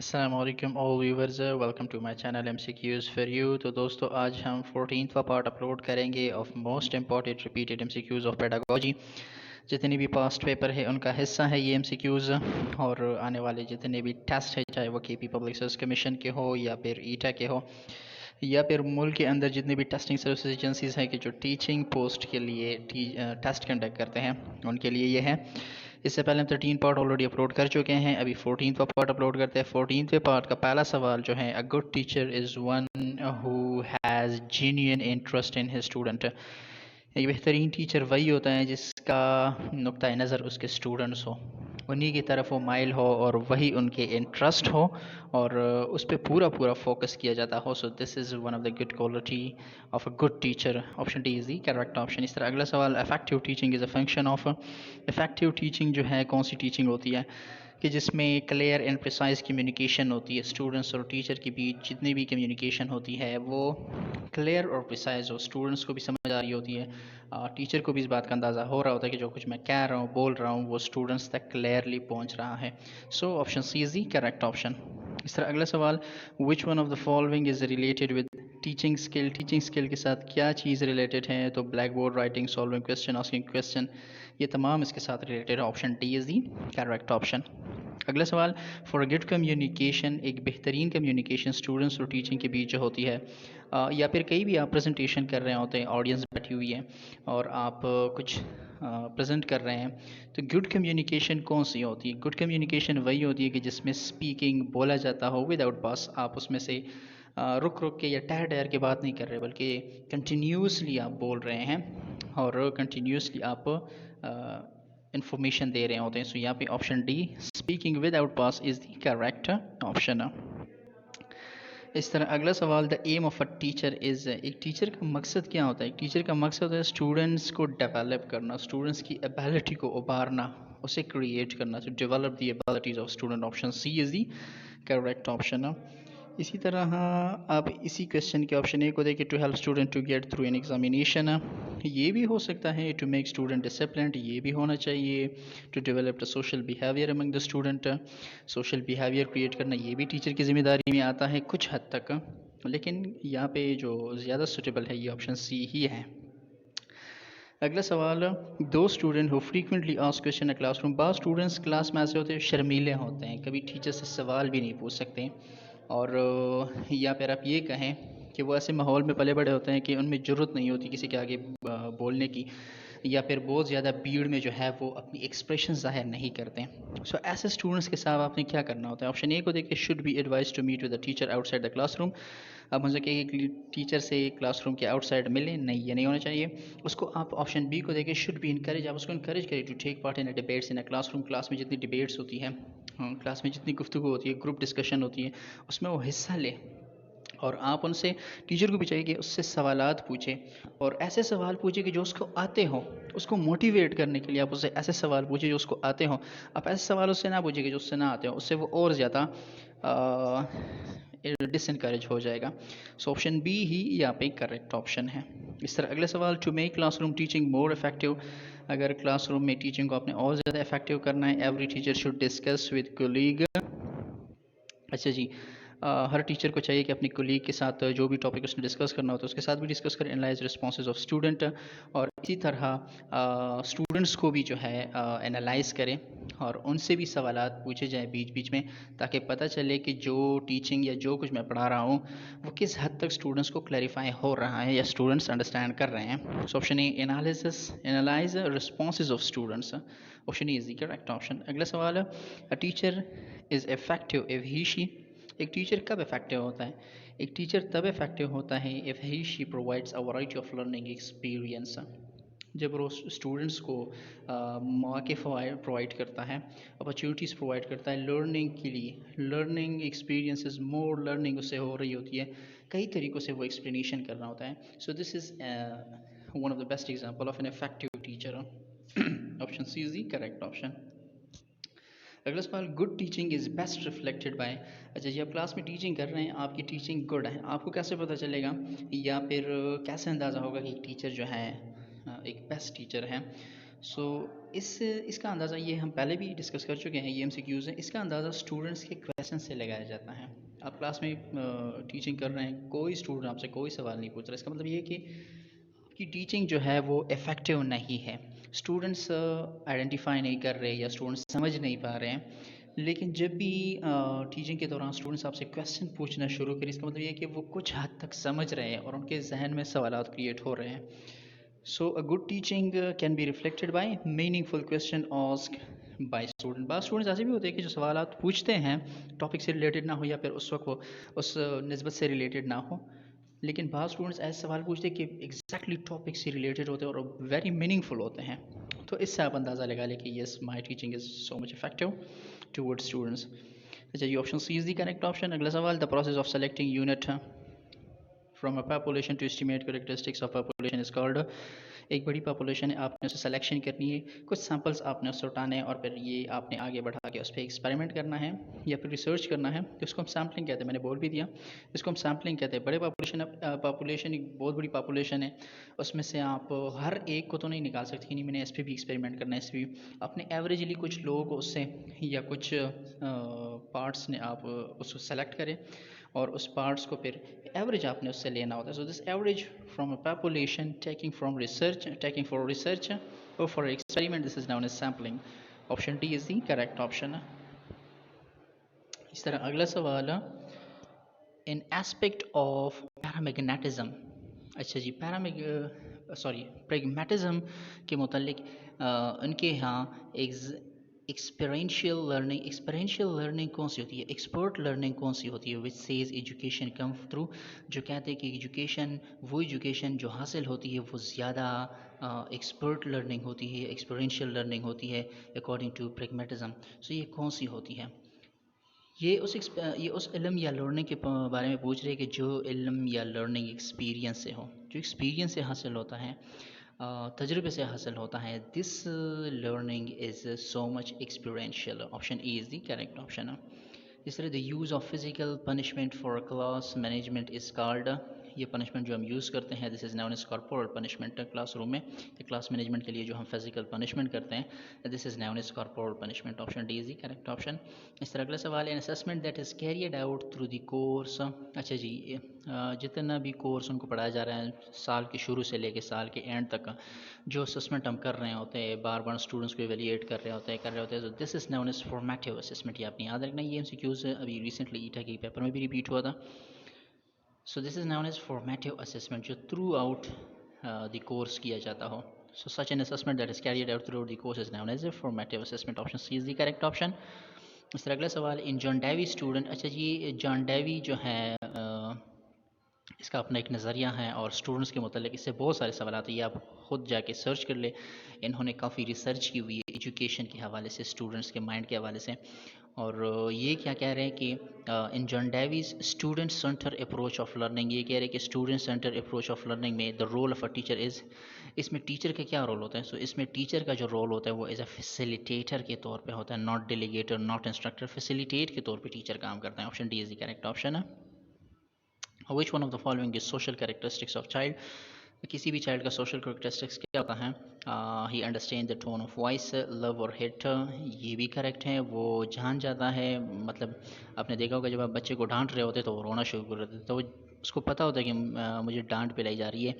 السلام علیکم all viewers welcome to my channel MCQs for you. تو دوستو آج ہم 14واں پارٹ اپلوڈ کریں گے of most important repeated MCQs of pedagogy. جتنے بھی پاسٹ پیپر ہے ان کا حصہ ہے یہ MCQs اور آنے والے جتنے بھی ٹیسٹ ہے چاہے وہ KP پبلک سروس کمیشن کے ہو یا پھر ایٹا کے ہو یا پھر ملک کے اندر جتنی بھی ٹیسٹنگ سروسز ایجنسیز ہیں کہ جو ٹیچنگ پوسٹ کے لیے ٹیسٹ کنڈکٹ کرتے ہیں ان کے لیے یہ ہے. اس سے پہلے ہم 13 پارٹ آلریڈی اپلوڈ کر چکے ہیں. ابھی 14واں پارٹ اپلوڈ کرتے ہیں. 14ویں پارٹ کا پہلا سوال جو ہے a good teacher is one who has genuine interest in his student. ایک بہترین ٹیچر وہی ہوتا ہے جس کا نقطۂ نظر اس کے اسٹوڈنٹس ہو, انہی کی طرف وہ مائل ہو اور وہی ان کے انٹرسٹ ہو اور اس پہ پورا فوکس کیا جاتا ہو. So this is one of the good quality of a good teacher. Option D is the correct option. اس طرح اگلا سوال effective teaching is a function of. Effective teaching جو ہے کون سی ٹیچنگ ہوتی ہے کہ جس میں کلیئر اینڈ پریسائز کمیونیکیشن ہوتی ہے. اسٹوڈنٹس اور ٹیچر کے بیچ جتنی بھی کمیونیکیشن ہوتی ہے وہ کلیئر اور پریسائز ہو, اسٹوڈنٹس کو بھی سمجھ آ رہی ہوتی ہے, ٹیچر کو بھی اس بات کا اندازہ ہو رہا ہوتا ہے کہ جو کچھ میں کہہ رہا ہوں بول رہا ہوں وہ اسٹوڈنٹس تک کلیئرلی پہنچ رہا ہے. So option C is the correct option. اس طرح اگلا سوال which one of the following is related with teaching skill. Teaching skill کے ساتھ کیا چیز ریلیٹڈ ہے؟ تو blackboard writing, solving question, asking question, یہ تمام اس کے ساتھ ریلیٹڈ ہے. Option D is the correct option. اگلا سوال فار اے گڈ کمیونیکیشن, ایک بہترین کمیونیکیشن اسٹوڈنٹس اور ٹیچنگ کے بیچ جو ہوتی ہے یا پھر کئی بھی آپ پریزنٹیشن کر رہے ہوتے ہیں, آڈینس بیٹھی ہوئی ہے اور آپ کچھ پریزنٹ کر رہے ہیں, تو گڈ کمیونیکیشن کون سی ہوتی ہے؟ گڈ کمیونیکیشن وہی ہوتی ہے کہ جس میں اسپیکنگ بولا جاتا ہو وداؤٹ پاس. آپ اس میں سے رک کے یا ٹہر کے بات نہیں کر رہے بلکہ کنٹینیوسلی آپ بول رہے ہیں اور کنٹینیوسلی آپ انفارمیشن دے رہے ہوتے ہیں. سو یہاں پہ option D speaking without pause is the correct option. اس طرح اگلا سوال the aim of a teacher is, ایک ٹیچر کا مقصد کیا ہوتا ہے؟ ایک ٹیچر کا مقصد ہوتا ہے اسٹوڈنٹس کو ڈیولپ کرنا, اسٹوڈنٹس کی ایبیلٹی کو ابھارنا, اسے کریٹ کرنا, to develop the abilities of student. Option C is the correct option. اسی طرح آپ اسی کویشچن کے آپشن اے کو دیکھیں to help student to get through an examination, یہ بھی ہو سکتا ہے ٹو میک اسٹوڈنٹ ڈسپلنڈ, یہ بھی ہونا چاہیے to develop the social behaviour among the student. Social behaviour create کرنا یہ بھی ٹیچر کی ذمہ داری میں آتا ہے کچھ حد تک, لیکن یہاں پہ جو زیادہ سوٹیبل ہے یہ آپشن سی ہی ہے. اگلا سوال دو student who frequently ask question a class room. بعض اسٹوڈنٹس کلاس میں ایسے ہوتے ہیں شرمیلے ہوتے ہیں, کبھی ٹیچر سے سوال بھی نہیں پوچھ سکتے, اور یا پھر آپ یہ کہیں کہ وہ ایسے ماحول میں پلے بڑے ہوتے ہیں کہ ان میں جرت نہیں ہوتی کسی کے آگے بولنے کی, یا پھر بہت زیادہ بھیڑ میں جو ہے وہ اپنی ایکسپریشن ظاہر نہیں کرتے. سو ایسے اسٹوڈنٹس کے ساتھ آپ نے کیا کرنا ہوتا ہے؟ آپشن اے کو دیکھیں should be advise to meet with the teacher outside the classroom. اب مجھے کہ ٹیچر سے کلاس روم کے آؤٹ سائڈ ملیں, نہیں یہ نہیں ہونا چاہیے. اس کو آپ آپشن بی کو دیکھیں شوڈ بی انکریج, آپ اس کو انکریج کریں to take part in debates in classroom. Class میں جتنی ڈیبیٹس ہوتی ہیں, کلاس میں جتنی گفتگو ہوتی ہے, گروپ ڈسکشن ہوتی ہے, اس میں وہ حصہ لے, اور آپ ان سے ٹیچر کو بھی چاہیے کہ اس سے سوالات پوچھیں اور ایسے سوال پوچھیں کہ جو اس کو آتے ہوں. اس کو موٹیویٹ کرنے کے لیے آپ اسے ایسے سوال پوچھیں جو اس کو آتے ہوں. آپ ایسے سوال اس سے نہ پوچھیں کہ جو اس سے نہ آتے ہوں, اس سے وہ اور زیادہ ڈس انکریج ہو جائے گا. سو آپشن بی ہی یہاں پہ کریکٹ آپشن ہے. اس طرح اگلا سوال to make classroom teaching more effective, اگر کلاس روم میں ٹیچنگ کو آپ نے اور زیادہ افیکٹو کرنا ہے, every teacher should discuss with colleague. اچھا جی, ہر ٹیچر کو چاہیے کہ اپنی کولیگ کے ساتھ جو بھی ٹاپک اس نے ڈسکس کرنا ہوتا ہے اس کے ساتھ بھی ڈسکس کریں. انالائز رسپانسز آف اسٹوڈنٹ, اور اسی طرح اسٹوڈنٹس کو بھی جو ہے انالائز کریں اور ان سے بھی سوالات پوچھے جائیں بیچ بیچ میں, تاکہ پتہ چلے کہ جو ٹیچنگ یا جو کچھ میں پڑھا رہا ہوں وہ کس حد تک اسٹوڈنٹس کو کلیریفائی ہو رہا ہے یا اسٹوڈنٹس انڈرسٹینڈ کر رہے ہیں. So option A analyze responses of students. Option A is the correct option. اگلا سوال teacher is effective if he she, ایک ٹیچر کب افیکٹو ہوتا ہے؟ ایک ٹیچر تب افیکٹو ہوتا ہے if he she provides a variety of learning experience, جب وہ اسٹوڈنٹس کو مواقع پرووائڈ کرتا ہے, اپرچونیٹیز پرووائڈ کرتا ہے لرننگ کے لیے. لرننگ ایکسپیرینسز مور لرننگ اس سے ہو رہی ہوتی ہے, کئی طریقوں سے وہ ایکسپلینیشن کرنا ہوتا ہے. So this is one of the best example of an effective teacher. Option C is the correct option. اگلا سوال good teaching is best reflected by. اچھا جی, آپ کلاس میں ٹیچنگ کر رہے ہیں, آپ کی ٹیچنگ گڈ ہے, آپ کو کیسے پتہ چلے گا یا پھر کیسے اندازہ ہوگا کہ ایک ٹیچر جو ہے ایک بیسٹ ٹیچر ہے؟ سو اس کا اندازہ یہ ہم پہلے بھی ڈسکس کر چکے ہیں، یہ MCQs ہیں، اس کا اندازہ اسٹوڈنٹس کے کویشچن سے لگایا جاتا ہے. آپ کلاس میں ٹیچنگ کر رہے ہیں، کوئی اسٹوڈنٹ آپ سے کوئی سوال نہیں پوچھ رہا، اس کا مطلب یہ ہے کہ آپ کی ٹیچنگ جو ہے وہ افیکٹو نہیں ہے. اسٹوڈنٹس آئیڈینٹیفائی نہیں کر رہے یا اسٹوڈنٹس سمجھ نہیں پا رہے ہیں. لیکن جب بھی ٹیچنگ کے دوران اسٹوڈنٹس آپ سے کویشچن پوچھنا شروع کریں، اس کا مطلب یہ ہے کہ وہ کچھ حد تک سمجھ رہے ہیں اور ان کے ذہن میں سوالات کریٹ ہو رہے ہیں. So a good teaching can be reflected by meaningful question asked by student. بعض اسٹوڈنٹس ایسے بھی ہوتے ہیں کہ جو سوالات پوچھتے ہیں ٹاپک سے ریلیٹڈ نہ ہو یا پھر اس وقت وہ اس نسبت سے ریلیٹڈ نہ ہو، لیکن بعض اسٹوڈنٹس ایسے سوال پوچھتے ہیں کہ ایگزیکٹلی ٹاپک سے ریلیٹڈ ہوتے ہیں اور ویری میننگ فل ہوتے ہیں. تو اس سے آپ اندازہ لگا لیں کہ yes my teaching is so much effective toward students. اچھا جی، option C is the correct option. اگلا سوال، the process of selecting unit from a population to estimate characteristics of population is called. ایک بڑی پاپولیشن ہے، آپ نے اسے سلیکشن کرنی ہے، کچھ سیمپلس آپ نے اس سے اٹھانے ہیں اور پھر یہ آپ نے آگے بڑھا کے اس پہ ایکسپیریمنٹ کرنا ہے یا پھر ریسرچ کرنا ہے. اس کو ہم سیمپلنگ کہتے ہیں، میں نے بول بھی دیا، اس کو ہم سیمپلنگ کہتے ہیں. بڑے پاپولیشن ایک بہت بڑی پاپولیشن ہے، اس میں سے آپ ہر ایک کو تو نہیں نکال سکتے کہ نہیں میں نے اس پہ بھی ایکسپیریمنٹ کرنا ہے، اس پہ بھی اپنے ایوریجلی کچھ لوگ اس سے یا کچھ پارٹس نے آپ اس کو سلیکٹ کریں اور اس پارٹس کو پھر ایوریج آپ نے اس سے لینا ہوتا ہے. So this average from a population taking for research اور for experiment, this is known as sampling. Option D is the correct option. اس طرح اگلا سوال، ان ایسپیکٹ آف پیرامیگنیٹزم. اچھا جی، پریگمیٹزم کے متعلق ان کے یہاں ایکسپیرینشیل لرننگ کون سی ہوتی ہے، ایکسپرٹ لرننگ کون سی ہوتی ہے، which says education come through, جو کہتے ہیں کہ ایجوکیشن جو حاصل ہوتی ہے وہ زیادہ ایکسپرٹ لرننگ ہوتی ہے، ایکسپیرینشیل لرننگ ہوتی ہے اکارڈنگ ٹو پریگمیٹزم. سو یہ کون سی ہوتی ہے؟ یہ اس علم یا لرننگ کے بارے میں پوچھ رہے ہیں کہ جو علم یا لرننگ ایکسپیرینس سے ہو، جو ایکسپیرینس سے حاصل ہوتا ہے، تجربے سے حاصل ہوتا ہے. This learning is so much experiential. Option A is the correct option. اس طرح the use of physical punishment for class management is called. یہ پنشمنٹ جو ہم یوز کرتے ہیں this is known is corporal punishment. Class روم میں class management کے لیے جو ہم فزیکل پنشمنٹ کرتے ہیں this is known is corporal punishment. Option D is the correct option. اس طرح اگلا سوال ہے، assessment that is carried out through the course. اچھا جی، جتنا بھی کورس ان کو پڑھایا جا رہا ہے سال کے شروع سے لے کے سال کے اینڈ تک، جو اسسمنٹ ہم کر رہے ہوتے ہیں، بار بار اسٹوڈنٹس کو ایویلیٹ کر رہے ہوتے ہیں تو دس is known is formative assessment. یہ آپ نے یاد رکھنا ہے، یہ MCQs ابھی ریسنٹلی ایٹا کے پیپر میں بھی ریپیٹ ہوا تھا. So this is known as formative assessment, جو تھرو آؤٹ دی کورس کیا جاتا ہو. So such an assessment that is carried out throughout the course is known as a formative assessment. Option C is the correct option. اس طرح اگلا سوال، ان جان Davy student. اچھا جی، جان Davy جو ہے اس کا اپنا ایک نظریہ ہے اور اسٹوڈنٹس کے متعلق اس سے بہت سارے سوالات ہیں، یہ آپ خود جا کے سرچ کر لیں. انہوں نے کافی ریسرچ کی ہوئی ہے ایجوکیشن کے حوالے سے، اسٹوڈنٹس کے مائنڈ کے حوالے سے. اور یہ کیا کہہ رہے ہیں کہ in John Dewey's student centre approach of learning, یہ کہہ رہے ہیں کہ student centre approach of learning میں the role of a teacher is. اس میں ٹیچر کا کیا رول ہوتا ہے؟ سو اس میں ٹیچر کا جو رول ہوتا ہے وہ ایز اے فیسیلیٹیٹر کے طور پہ ہوتا ہے، not delegator not instructor. Facilitate کے طور پہ ٹیچر کام کرتا ہے. Option D is the correct option ہے. Which one of the following is social characteristics of child. کسی بھی چائلڈ کا سوشل کریکٹرسٹکس کیا ہوتا ہے؟ He understand the tone of voice, love اور ہیٹ. یہ بھی کریکٹ ہے، وہ جان جاتا ہے. مطلب آپ نے دیکھا ہوگا جب آپ بچے کو ڈانٹ رہے ہوتے تو وہ رونا شروع کر دیتے، تو اس کو پتہ ہوتا ہے کہ مجھے ڈانٹ پلائی جا رہی ہے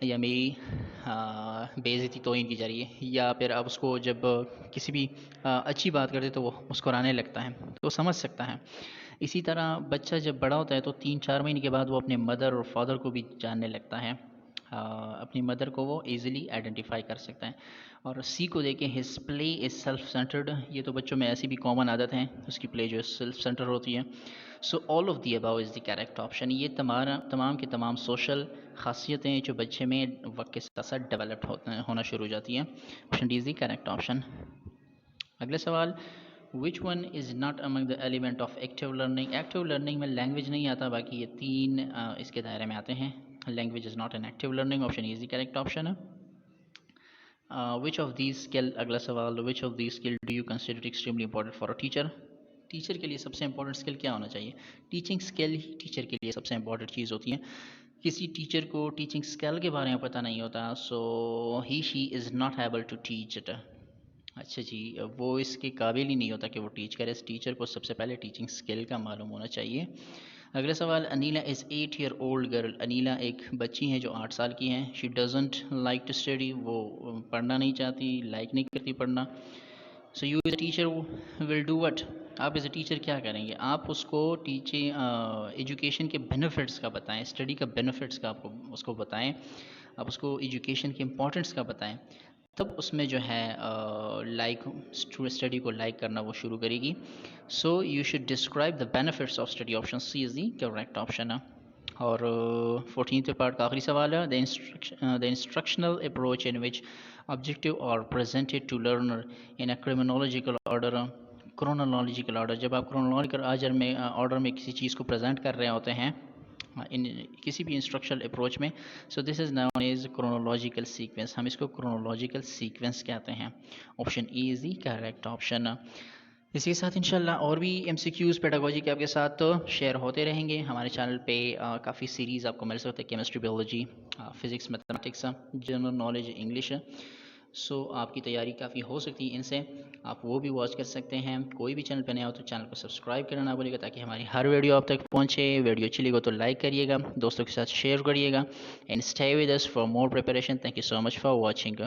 یا میری بے عزتی توہین کی جا رہی ہے. یا پھر آپ اس کو جب کسی بھی اچھی بات کرتے تو وہ مسکرانے لگتا ہے، تو وہ سمجھ سکتا ہے. اسی طرح بچہ جب بڑا ہوتا ہے تو 3-4 مہینے کے بعد وہ اپنے مدر اور فادر کو بھی جاننے لگتا ہے. اپنی مدر کو وہ ایزیلی آئیڈینٹیفائی کر سکتا ہے. اور سی کو دیکھیں، his play is self centred. یہ تو بچوں میں ایسی بھی کامن عادت ہے، اس کی پلے جو ہے سیلف سینٹر ہوتی ہے. So all of the above is the correct option. یہ تمام کے تمام سوشل خاصیتیں جو بچے میں وقت کے ساتھ ساتھ ڈیولپڈ ہونا شروع ہو جاتی ہیں. Option D is the correct option. اگلا سوال، which one is not Umang the element of active learning. Active learning میں لینگویج نہیں آتا، باقی یہ 3 اس کے دائرے میں آتے ہیں. Language is not an active learning. Option is the correct option. Which of these skill. اگلا سوال، which of these skill do you consider extremely important for a teacher. Teacher کے لیے سب سے امپورٹنٹ اسکل کیا ہونا چاہیے؟ ٹیچنگ اسکل ہی teacher کے لیے سب سے امپورٹنٹ چیز ہوتی ہے. کسی ٹیچر کو ٹیچنگ اسکل کے بارے میں پتہ نہیں ہوتا، so he she is not able to teach it. اچھا جی، وہ اس کے قابل ہی نہیں ہوتا کہ وہ ٹیچ کرے. اس ٹیچر کو سب سے پہلے ٹیچنگ اسکل کا معلوم ہونا چاہیے. اگلا سوال، انیلا از 8 year old girl. انیلا ایک بچی ہے جو 8 سال کی ہیں. She doesn't like to study. وہ پڑھنا نہیں چاہتی، لائک نہیں کرتی پڑھنا. So you as a teacher will do what. آپ ایز اے ٹیچر کیا کریں گے؟ آپ اس کو ایجوکیشن کے بینیفٹس کا بتائیں، اسٹڈی کا بینیفٹس کا آپ اس کو بتائیں. آپ اس کو ایجوکیشن کے امپورٹنس کا بتائیں، تب اس میں جو ہے لائک اسٹڈی کو لائک کرنا وہ شروع کرے گی. So you should describe the benefits of study. Option C is the correct option ہے. اور 14th پارٹ کا آخری سوال ہے، the instructional approach in which objective are presented to learner in a chronological order. Chronological order, جب آپ chronological order میں کسی چیز کو پریزنٹ کر رہے ہوتے ہیں ان کسی بھی انسٹرکشنل اپروچ میں، سو this is known as chronological sequence. ہم اس کو کرونالوجیکل سیکوینس کہتے ہیں. Option E is the correct option. اسی کے ساتھ انشاءاللہ اور بھی ایم سی کیوز پیڈاگوجی کے آپ کے ساتھ شیئر ہوتے رہیں گے. ہمارے چینل پہ کافی سیریز آپ کو مل سکتے ہیں، chemistry, biology, physics, mathematics, general knowledge, English. So آپ کی تیاری کافی ہو سکتی ہے ان سے. آپ وہ بھی واچ کر سکتے ہیں. کوئی بھی چینل پہ نیا ہو تو چینل کو سبسکرائب کرنا نہ بھولیے گا تاکہ ہماری ہر ویڈیو آپ تک پہنچے. ویڈیو اچھی لگے تو لائک کریے گا، دوستوں کے ساتھ شیئر کریے گا. And stay with us for more preparation. Thank you so much for watching.